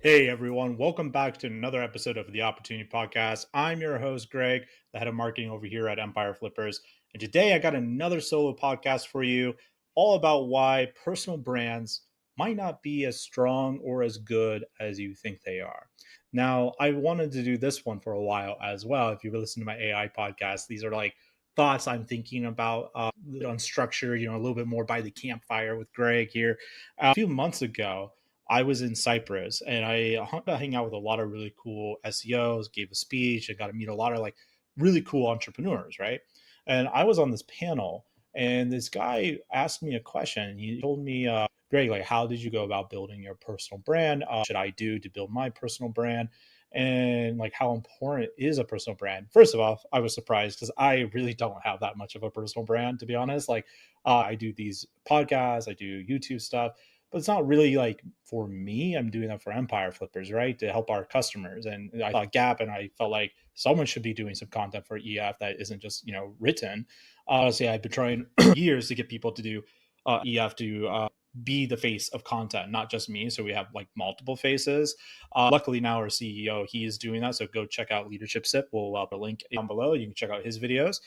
Hey everyone, welcome back to another episode of the Opportunity Podcast. I'm your host, Greg, the head of marketing over here at Empire Flippers. And today I got another solo podcast for you, all about why personal brands might not be as strong or as good as you think they are. Now, I wanted to do this one for a while as well. If you listen to my AI podcast, these are like thoughts I'm thinking about on structure, a little bit more by the campfire with Greg here. A few months ago, I was in Cyprus and I got to hang out with a lot of really cool SEOs, gave a speech, and got to meet a lot of like really cool entrepreneurs, right? And I was on this panel, and this guy asked me a question. He told me, Greg, like, how did you go about building your personal brand? Should I do to build my personal brand? And like, how important is a personal brand? First of all, I was surprised because I really don't have that much of a personal brand, to be honest. Like, I do these podcasts, I do YouTube stuff, but it's not really like for me. I'm doing that for Empire Flippers, right? To help our customers. And I thought Gap, and I felt like someone should be doing some content for EF that isn't just, written. So yeah, I've been trying years to get people to do EF to be the face of content, not just me. So we have like multiple faces. Luckily now our CEO, he is doing that. So go check out Leadership Sip. We'll a link down below. You can check out his videos.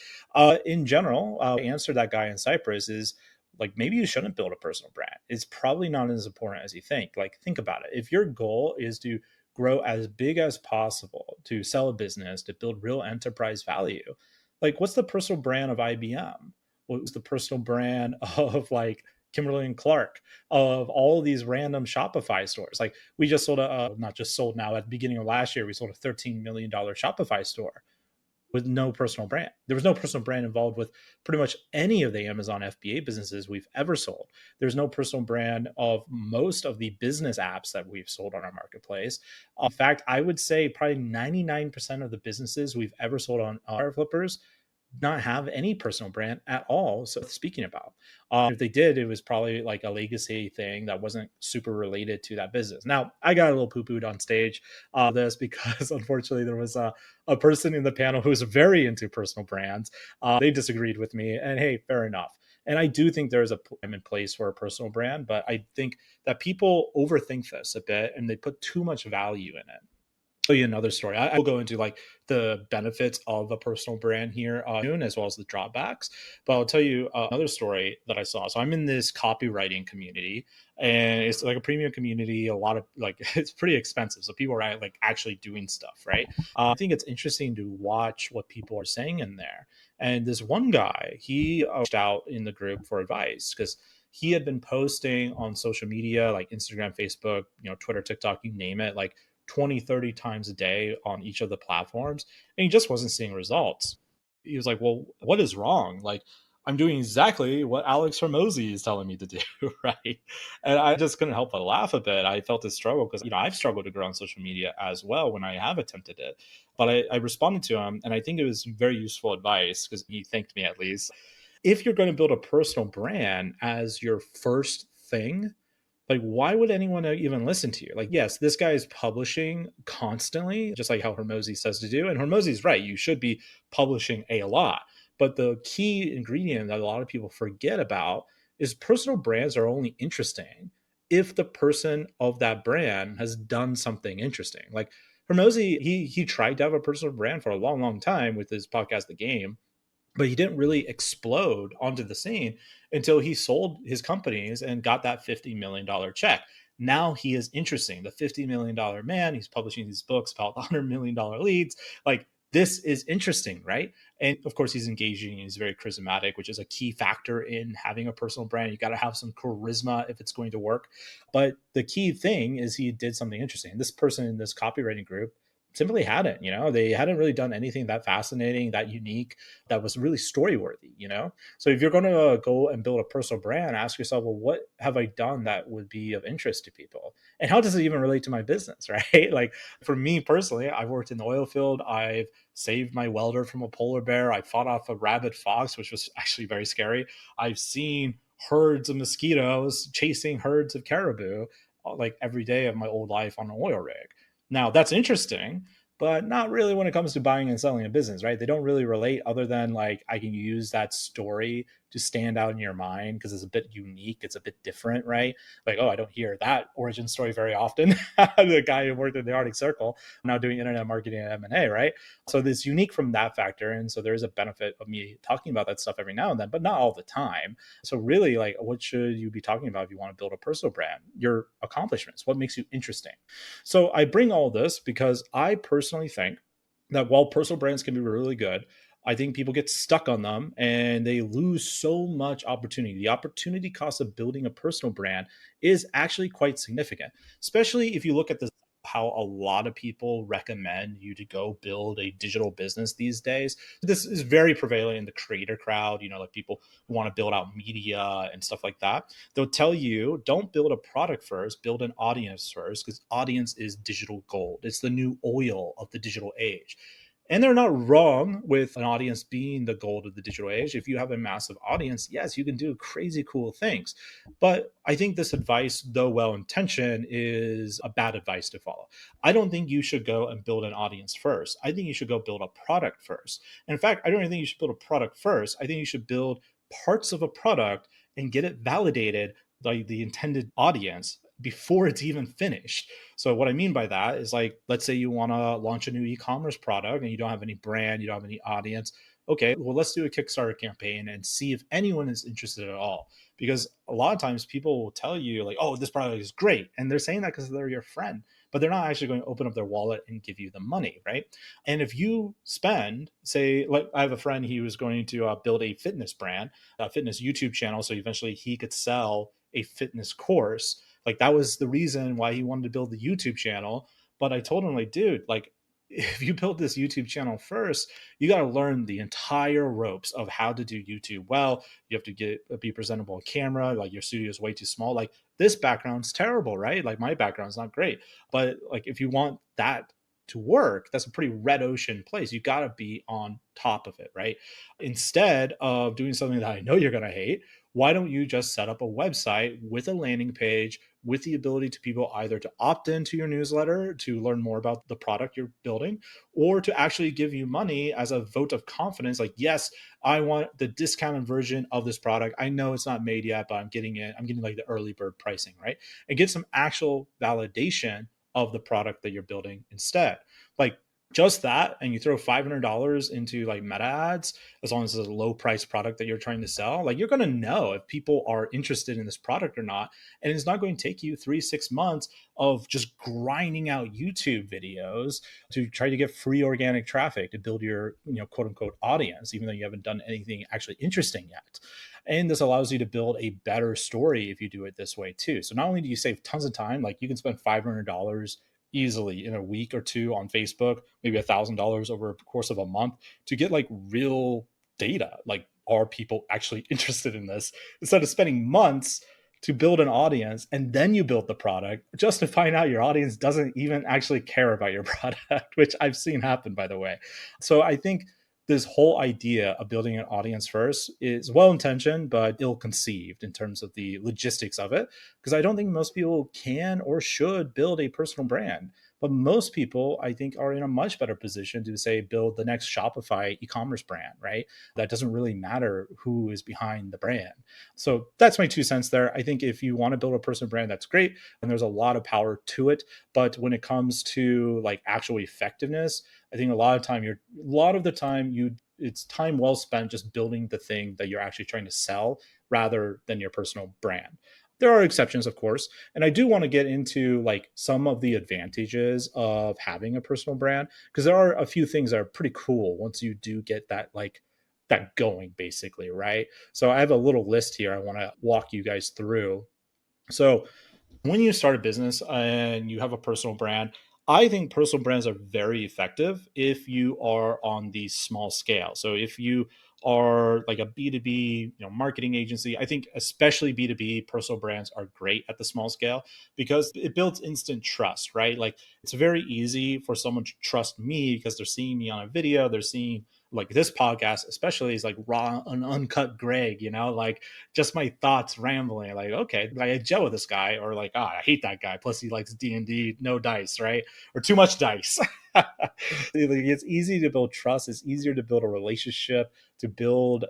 In general, answer that guy in Cyprus is like maybe you shouldn't build a personal brand. It's probably not as important as you think. Like think about it. If your goal is to grow as big as possible, to sell a business, to build real enterprise value, like what's the personal brand of IBM? What's the personal brand of like Kimberly and Clark, of all of these random Shopify stores? Like we just sold not just sold now, at the beginning of last year, we sold a $13 million Shopify store with no personal brand. There was no personal brand involved with pretty much any of the Amazon FBA businesses we've ever sold. There's no personal brand of most of the business apps that we've sold on our marketplace. In fact, I would say probably 99% of the businesses we've ever sold on our flippers not have any personal brand at all. So speaking about, if they did, it was probably like a legacy thing that wasn't super related to that business. Now I got a little poo-pooed on stage this because unfortunately there was a person in the panel who was very into personal brands. They disagreed with me, and hey, fair enough. And I do think there's a time and place for a personal brand, but I think that people overthink this a bit and they put too much value in it. Tell you another story. I will go into like the benefits of a personal brand here soon, as well as the drawbacks. But I'll tell you another story that I saw. So I'm in this copywriting community, and it's like a premium community. A lot of like it's pretty expensive, so people are like actually doing stuff, right? I think it's interesting to watch what people are saying in there. And this one guy, he reached out in the group for advice because he had been posting on social media like Instagram, Facebook, Twitter, TikTok, you name it, like 20, 30 times a day on each of the platforms, and he just wasn't seeing results. He was like, well, what is wrong? Like, I'm doing exactly what Alex Hormozi is telling me to do, right? And I just couldn't help but laugh a bit. I felt this struggle because, I've struggled to grow on social media as well when I have attempted it. But I responded to him, and I think it was very useful advice because he thanked me at least. If you're going to build a personal brand as your first thing, like why would anyone even listen to you? Like yes, this guy is publishing constantly, just like how Hormozi says to do, and Hormozi's right, you should be publishing a lot. But the key ingredient that a lot of people forget about is personal brands are only interesting if the person of that brand has done something interesting. Like Hormozi, he tried to have a personal brand for a long time with his podcast The Game, but he didn't really explode onto the scene until he sold his companies and got that $50 million check. Now he is interesting. The $50 million man, he's publishing these books about $100 million leads. Like this is interesting, right? And of course, he's engaging. He's very charismatic, which is a key factor in having a personal brand. You got to have some charisma if it's going to work. But the key thing is he did something interesting. This person in this copywriting group simply hadn't, they hadn't really done anything that fascinating, that unique, that was really story worthy, So if you're going to go and build a personal brand, ask yourself, well, what have I done that would be of interest to people? And how does it even relate to my business, right? Like for me personally, I've worked in the oil field. I've saved my welder from a polar bear. I fought off a rabid fox, which was actually very scary. I've seen herds of mosquitoes chasing herds of caribou like every day of my old life on an oil rig. Now that's interesting, but not really when it comes to buying and selling a business, right? They don't really relate other than like I can use that story to stand out in your mind because it's a bit unique, it's a bit different, right? Like, oh, I don't hear that origin story very often. The guy who worked in the Arctic Circle now doing internet marketing at M&A, right? So it's unique from that factor. And so there's a benefit of me talking about that stuff every now and then, but not all the time. So really, like, what should you be talking about if you want to build a personal brand? Your accomplishments, what makes you interesting. So I bring all this because I personally think that while personal brands can be really good, I think people get stuck on them and they lose so much opportunity. The opportunity cost of building a personal brand is actually quite significant, especially if you look at this, how a lot of people recommend you to go build a digital business these days. This is very prevalent in the creator crowd, like people who want to build out media and stuff like that. They'll tell you, don't build a product first, build an audience first, because audience is digital gold. It's the new oil of the digital age. And they're not wrong with an audience being the gold of the digital age. If you have a massive audience, yes, you can do crazy cool things. But I think this advice, though well intentioned, is a bad advice to follow. I don't think you should go and build an audience first. I think you should go build a product first. And in fact, I don't even think you should build a product first. I think you should build parts of a product and get it validated by the intended audience before it's even finished. So what I mean by that is, like, let's say you want to launch a new e-commerce product and you don't have any brand, you don't have any audience. Okay, well, let's do a Kickstarter campaign and see if anyone is interested at all. Because a lot of times people will tell you, like, oh, this product is great. And they're saying that because they're your friend, but they're not actually going to open up their wallet and give you the money, right? And if you spend, say, like, I have a friend, he was going to build a fitness brand, a fitness YouTube channel. So eventually he could sell a fitness course. Like, that was the reason why he wanted to build the YouTube channel. But I told him, like, dude, like, if you build this YouTube channel first, you got to learn the entire ropes of how to do YouTube well. You have to be presentable on camera. Like, your studio is way too small. Like, this background's terrible, right? Like, my background's not great. But like, if you want that to work, that's a pretty red ocean place. You got to be on top of it, right? Instead of doing something that I know you're going to hate, why don't you just set up a website with a landing page with the ability to people either to opt into your newsletter to learn more about the product you're building, or to actually give you money as a vote of confidence? Like, yes, I want the discounted version of this product. I know it's not made yet, but I'm getting it. I'm getting like the early bird pricing, right? And get some actual validation of the product that you're building instead. Like, just that, and you throw $500 into like meta ads, as long as it's a low price product that you're trying to sell, like, you're going to know if people are interested in this product or not. And it's not going to take you 3-6 months of just grinding out YouTube videos to try to get free organic traffic to build your, quote unquote audience, even though you haven't done anything actually interesting yet. And this allows you to build a better story if you do it this way too. So not only do you save tons of time, like, you can spend $500 easily in a week or two on Facebook, maybe $1,000 over a course of a month, to get like real data. Like, are people actually interested in this? Instead of spending months to build an audience and then you build the product just to find out your audience doesn't even actually care about your product, which I've seen happen, by the way. So I think this whole idea of building an audience first is well intentioned, but ill conceived in terms of the logistics of it. Because I don't think most people can or should build a personal brand. But most people, I think, are in a much better position to, say, build the next Shopify e-commerce brand, right? That doesn't really matter who is behind the brand. So that's my 2 cents there. I think if you want to build a personal brand, that's great. And there's a lot of power to it. But when it comes to like actual effectiveness, I think a lot of the time it's time well spent just building the thing that you're actually trying to sell rather than your personal brand. There are exceptions, of course, and I do want to get into like some of the advantages of having a personal brand, because there are a few things that are pretty cool once you do get that, like, that going, basically, right? So I have a little list here I want to walk you guys through. So when you start a business and you have a personal brand, I think personal brands are very effective if you are on the small scale. So if you are like a B2B, marketing agency, I think especially B2B personal brands are great at the small scale because it builds instant trust, right? Like, it's very easy for someone to trust me because they're seeing me on a video, they're seeing like this podcast especially is like raw and uncut Greg, like just my thoughts rambling, like, okay, like I gel with this guy, or like, I hate that guy, plus he likes D&D, no dice, right? Or too much dice. It's easy to build trust, it's easier to build a relationship, to build,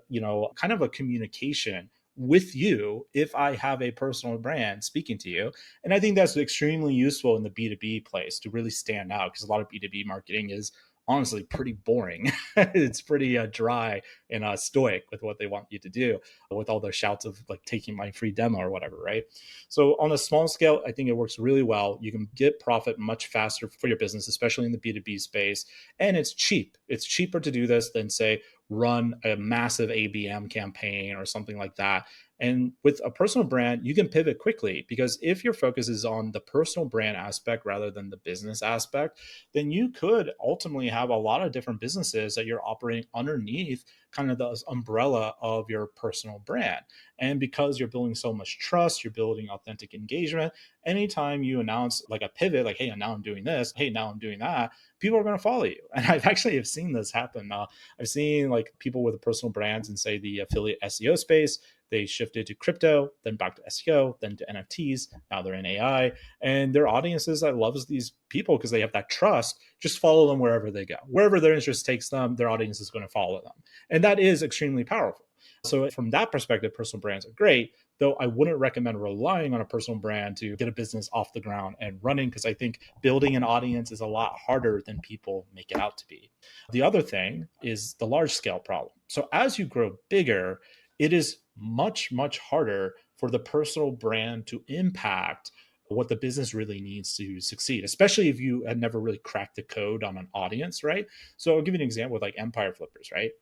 kind of a communication with you if I have a personal brand speaking to you. And I think that's extremely useful in the B2B place to really stand out, because a lot of B2B marketing is honestly pretty boring. It's pretty dry and stoic with what they want you to do, with all the shouts of like taking my free demo or whatever, right? So on a small scale, I think it works really well. You can get profit much faster for your business, especially in the B2B space. And it's cheap. It's cheaper to do this than, say, run a massive ABM campaign or something like that. And with a personal brand, you can pivot quickly, because if your focus is on the personal brand aspect rather than the business aspect, then you could ultimately have a lot of different businesses that you're operating underneath kind of the umbrella of your personal brand. And because you're building so much trust, you're building authentic engagement. Anytime you announce like a pivot, like, hey, now I'm doing this, hey, now I'm doing that, people are going to follow you. And I've actually have seen this happen. I've seen like people with personal brands and, say, the affiliate SEO space, they shifted to crypto, then back to SEO, then to NFTs. Now they're in AI, and their audiences that loves these people because they have that trust just follow them wherever they go. Wherever their interest takes them, their audience is going to follow them. And that is extremely powerful. So from that perspective, personal brands are great, though I wouldn't recommend relying on a personal brand to get a business off the ground and running, because I think building an audience is a lot harder than people make it out to be. The other thing is the large scale problem. So as you grow bigger, it is much, much harder for the personal brand to impact what the business really needs to succeed, especially if you had never really cracked the code on an audience, right? So I'll give you an example with like Empire Flippers, right?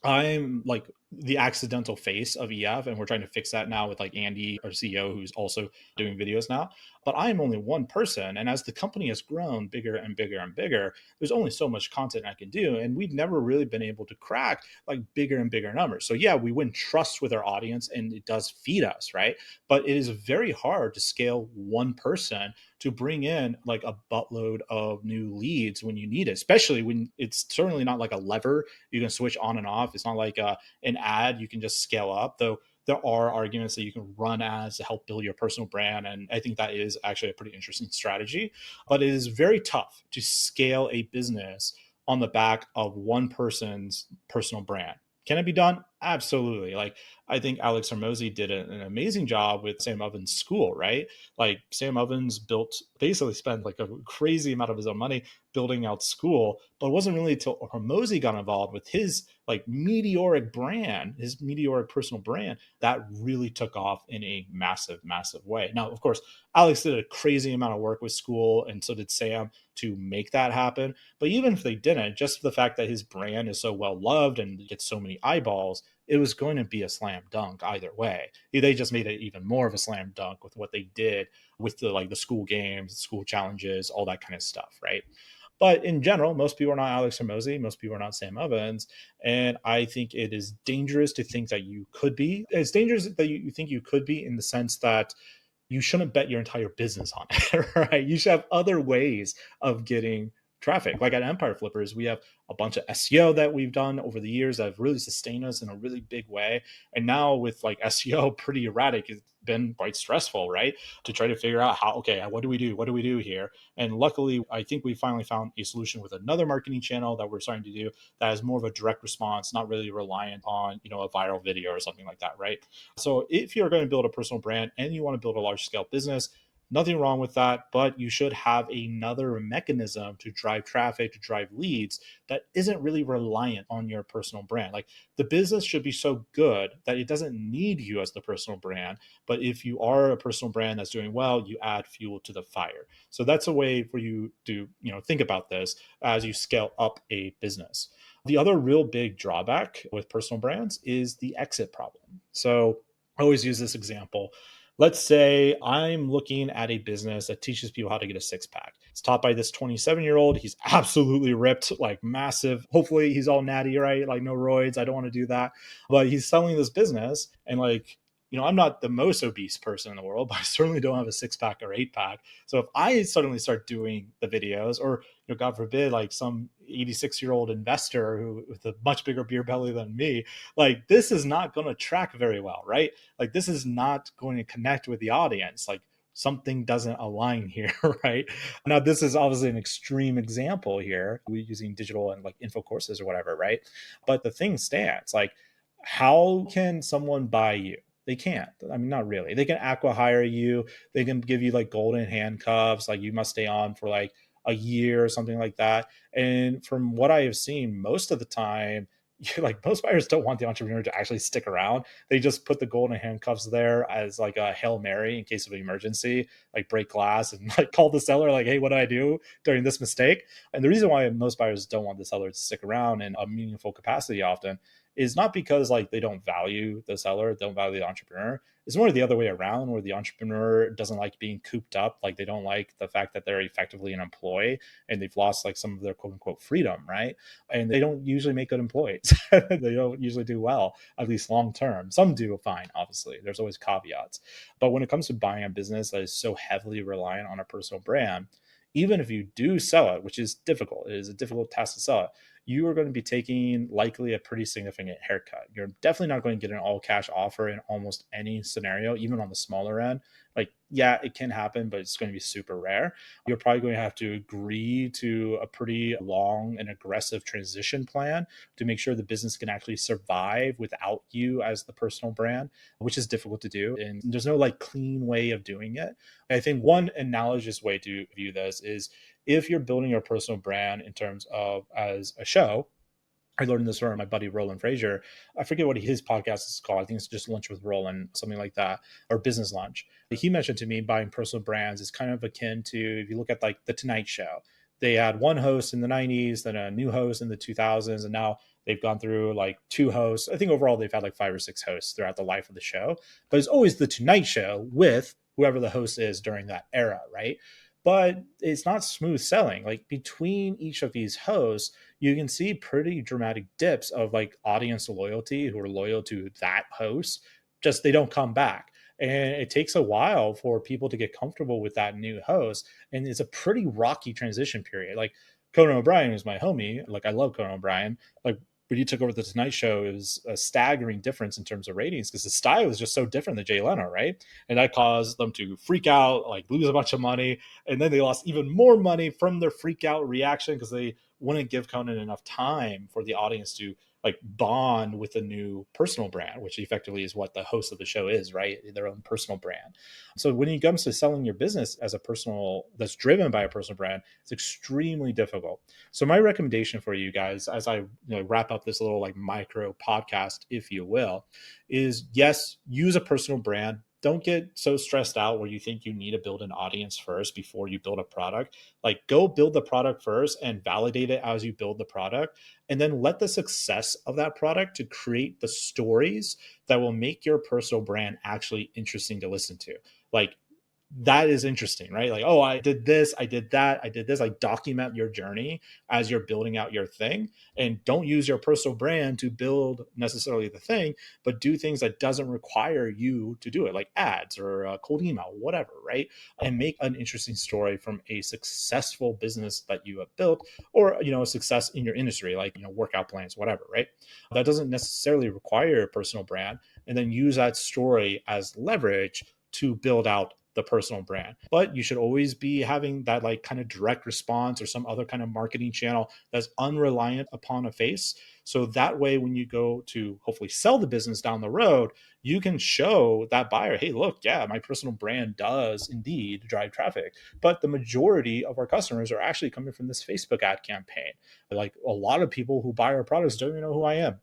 I'm like the accidental face of EF, and we're trying to fix that now with like Andy, our CEO, who's also doing videos now. But I am only one person. And as the company has grown bigger and bigger and bigger, there's only so much content I can do. And we've never really been able to crack like bigger and bigger numbers. So, yeah, we win trust with our audience and it does feed us, right? But it is very hard to scale one person to bring in like a buttload of new leads when you need it, especially when it's certainly not like a lever you can switch on and off. It's not like an ad you can just scale up, though there are arguments that you can run ads to help build your personal brand. And I think that is actually a pretty interesting strategy. But it is very tough to scale a business on the back of one person's personal brand. Can it be done? Absolutely. Like, I think Alex Hormozi did an amazing job with Sam Ovens' school, right? Like, Sam Ovens basically spent like a crazy amount of his own money building out school, but it wasn't really until Hormozi got involved with his like meteoric brand, his meteoric personal brand, that really took off in a massive, massive way. Now, of course, Alex did a crazy amount of work with school, and so did Sam, to make that happen. But even if they didn't, just the fact that his brand is so well loved and gets so many eyeballs, it was going to be a slam dunk either way. They just made it even more of a slam dunk with what they did with the school games, school challenges, all that kind of stuff, right? But in general, most people are not Alex Hormozi. Most people are not Sam Ovens. And I think it is dangerous to think that you could be. It's dangerous that you think you could be, in the sense that you shouldn't bet your entire business on it, right? You should have other ways of getting traffic. Like at Empire Flippers, we have a bunch of SEO that we've done over the years that have really sustained us in a really big way. And now with like SEO pretty erratic, it's been quite stressful, right? To try to figure out how, okay, what do we do? What do we do here? And luckily, I think we finally found a solution with another marketing channel that we're starting to do that is more of a direct response, not really reliant on, a viral video or something like that, right? So if you're going to build a personal brand and you want to build a large scale business, nothing wrong with that, but you should have another mechanism to drive traffic, to drive leads that isn't really reliant on your personal brand. Like, the business should be so good that it doesn't need you as the personal brand. But if you are a personal brand that's doing well, you add fuel to the fire. So that's a way for you to, think about this as you scale up a business. The other real big drawback with personal brands is the exit problem. So I always use this example. Let's say I'm looking at a business that teaches people how to get a six pack. It's taught by this 27-year-old. He's absolutely ripped, like massive. Hopefully he's all natty, right? Like no roids. I don't want to do that. But he's selling this business, and like, I'm not the most obese person in the world, but I certainly don't have a six pack or eight pack. So if I suddenly start doing the videos, or God forbid, like some 86-year-old investor who with a much bigger beer belly than me, like this is not going to track very well, right? Like this is not going to connect with the audience. Like something doesn't align here, right? Now, this is obviously an extreme example here. We're using digital and like info courses or whatever, right? But the thing stands like, how can someone buy you? They can't. I mean, not really. They can aqua hire you. They can give you like golden handcuffs, like you must stay on for like a year or something like that. And from what I have seen, most of the time, like most buyers don't want the entrepreneur to actually stick around. They just put the golden handcuffs there as like a Hail Mary in case of emergency, like break glass and like call the seller, like, hey, what do I do during this mistake? And the reason why most buyers don't want the seller to stick around in a meaningful capacity often is not because like they don't value the seller, don't value the entrepreneur. It's more the other way around, where the entrepreneur doesn't like being cooped up. Like they don't like the fact that they're effectively an employee and they've lost like some of their quote unquote freedom, right? And they don't usually make good employees. They don't usually do well, at least long term. Some do fine, obviously. There's always caveats. But when it comes to buying a business that is so heavily reliant on a personal brand, even if you do sell it, which is difficult, it is a difficult task to sell it, you are going to be taking likely a pretty significant haircut. You're definitely not going to get an all cash offer in almost any scenario, even on the smaller end. Like, yeah, it can happen, but it's going to be super rare. You're probably going to have to agree to a pretty long and aggressive transition plan to make sure the business can actually survive without you as the personal brand, which is difficult to do. And there's no like clean way of doing it. I think one analogous way to view this is if you're building your personal brand in terms of as a show. I learned this from my buddy Roland Frazier. I forget what his podcast is called. I think it's just Lunch with Roland, something like that, or Business Lunch. He mentioned to me buying personal brands is kind of akin to if you look at like the Tonight Show. They had one host in the 90s, then a new host in the 2000s, and now they've gone through like two hosts. I think overall they've had like 5 or 6 hosts throughout the life of the show. But it's always the Tonight Show with whoever the host is during that era, right? But it's not smooth selling. Like between each of these hosts, you can see pretty dramatic dips of like audience loyalty who are loyal to that host. Just they don't come back. And it takes a while for people to get comfortable with that new host. And it's a pretty rocky transition period. Like Conan O'Brien is my homie. Like I love Conan O'Brien. Like when he took over the Tonight Show, it was a staggering difference in terms of ratings because the style is just so different than Jay Leno, right? And that caused them to freak out, like lose a bunch of money. And then they lost even more money from their freak out reaction because they wouldn't give Conan enough time for the audience to like bond with a new personal brand, which effectively is what the host of the show is, right? Their own personal brand. So when it comes to selling your business as a personal that's driven by a personal brand, it's extremely difficult. So my recommendation for you guys, as I wrap up this little like micro podcast, if you will, is yes, use a personal brand. Don't get so stressed out where you think you need to build an audience first before you build a product. Like go build the product first and validate it as you build the product. And then let the success of that product to create the stories that will make your personal brand actually interesting to listen to. Like that is interesting, right? Like, oh, I did this, I did that, I did this. Like, document your journey as you're building out your thing, and don't use your personal brand to build necessarily the thing, but do things that doesn't require you to do it, like ads or cold email, whatever, right? And make an interesting story from a successful business that you have built, or a success in your industry, like workout plans, whatever, right? That doesn't necessarily require a personal brand, and then use that story as leverage to build out the personal brand. But you should always be having that like kind of direct response or some other kind of marketing channel that's unreliant upon a face. So that way, when you go to hopefully sell the business down the road, you can show that buyer, hey, look, yeah, my personal brand does indeed drive traffic. But the majority of our customers are actually coming from this Facebook ad campaign. Like a lot of people who buy our products don't even know who I am.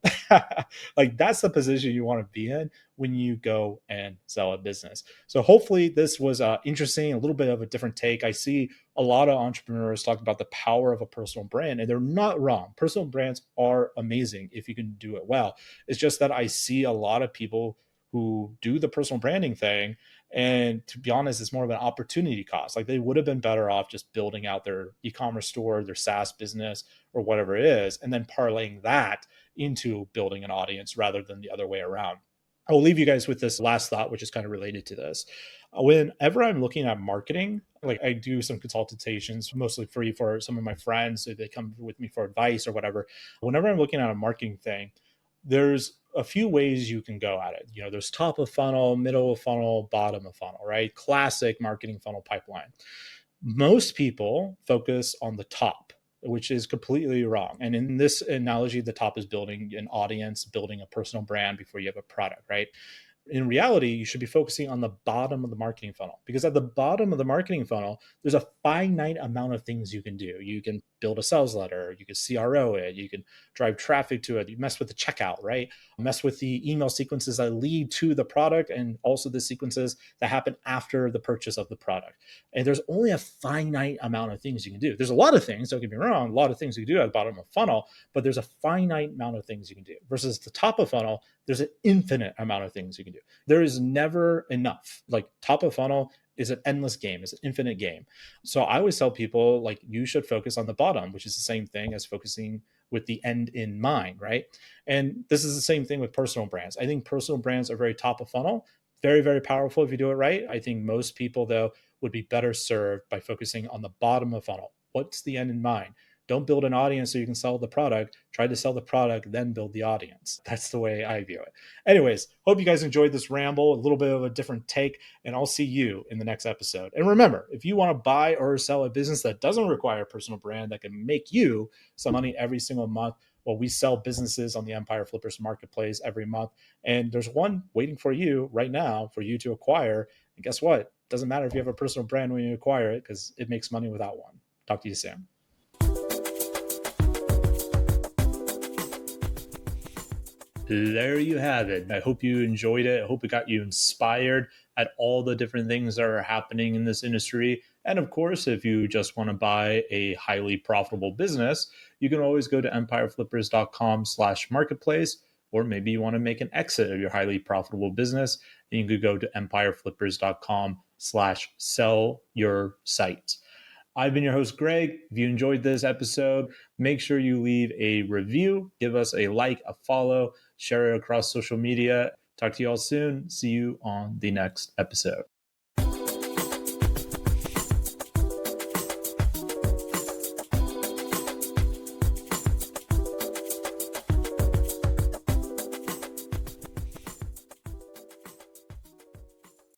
Like that's the position you want to be in when you go and sell a business. So hopefully this was interesting, a little bit of a different take. I see a lot of entrepreneurs talk about the power of a personal brand, and they're not wrong. Personal brands are amazing if you can do it well. It's just that I see a lot of people who do the personal branding thing, and to be honest, it's more of an opportunity cost. Like they would have been better off just building out their e-commerce store, their SaaS business, or whatever it is, and then parlaying that into building an audience rather than the other way around. I'll leave you guys with this last thought, which is kind of related to this. Whenever I'm looking at marketing, like I do some consultations, mostly free for some of my friends, so they come with me for advice or whatever. Whenever I'm looking at a marketing thing, there's a few ways you can go at it. There's top of funnel, middle of funnel, bottom of funnel, right? Classic marketing funnel pipeline. Most people focus on the top, which is completely wrong. And in this analogy, the top is building an audience, building a personal brand before you have a product, right? In reality, you should be focusing on the bottom of the marketing funnel, because at the bottom of the marketing funnel, there's a finite amount of things you can do. You can build a sales letter, you can CRO it, you can drive traffic to it, you mess with the checkout, right? Mess with the email sequences that lead to the product, and also the sequences that happen after the purchase of the product. And there's only a finite amount of things you can do. There's a lot of things, don't get me wrong, a lot of things you can do at the bottom of the funnel, but there's a finite amount of things you can do. Versus the top of funnel, there's an infinite amount of things you can do. There is never enough. Like, top of funnel is an endless game, it's an infinite game. So I always tell people, like, you should focus on the bottom, which is the same thing as focusing with the end in mind, right? And this is the same thing with personal brands. I think personal brands are very top of funnel, very, very powerful if you do it right. I think most people, though, would be better served by focusing on the bottom of funnel. What's the end in mind? Don't build an audience so you can sell the product. Try to sell the product, then build the audience. That's the way I view it. Anyways, hope you guys enjoyed this ramble, a little bit of a different take, and I'll see you in the next episode. And remember, if you want to buy or sell a business that doesn't require a personal brand, that can make you some money every single month, well, we sell businesses on the Empire Flippers marketplace every month. And there's one waiting for you right now for you to acquire. And guess what? It doesn't matter if you have a personal brand when you acquire it, because it makes money without one. Talk to you soon. There you have it. I hope you enjoyed it. I hope it got you inspired at all the different things that are happening in this industry. And of course, if you just want to buy a highly profitable business, you can always go to empireflippers.com/marketplace, or maybe you want to make an exit of your highly profitable business, and you could go to empireflippers.com/sell your site. I've been your host, Greg. If you enjoyed this episode, make sure you leave a review, give us a like, a follow, share it across social media. Talk to you all soon. See you on the next episode.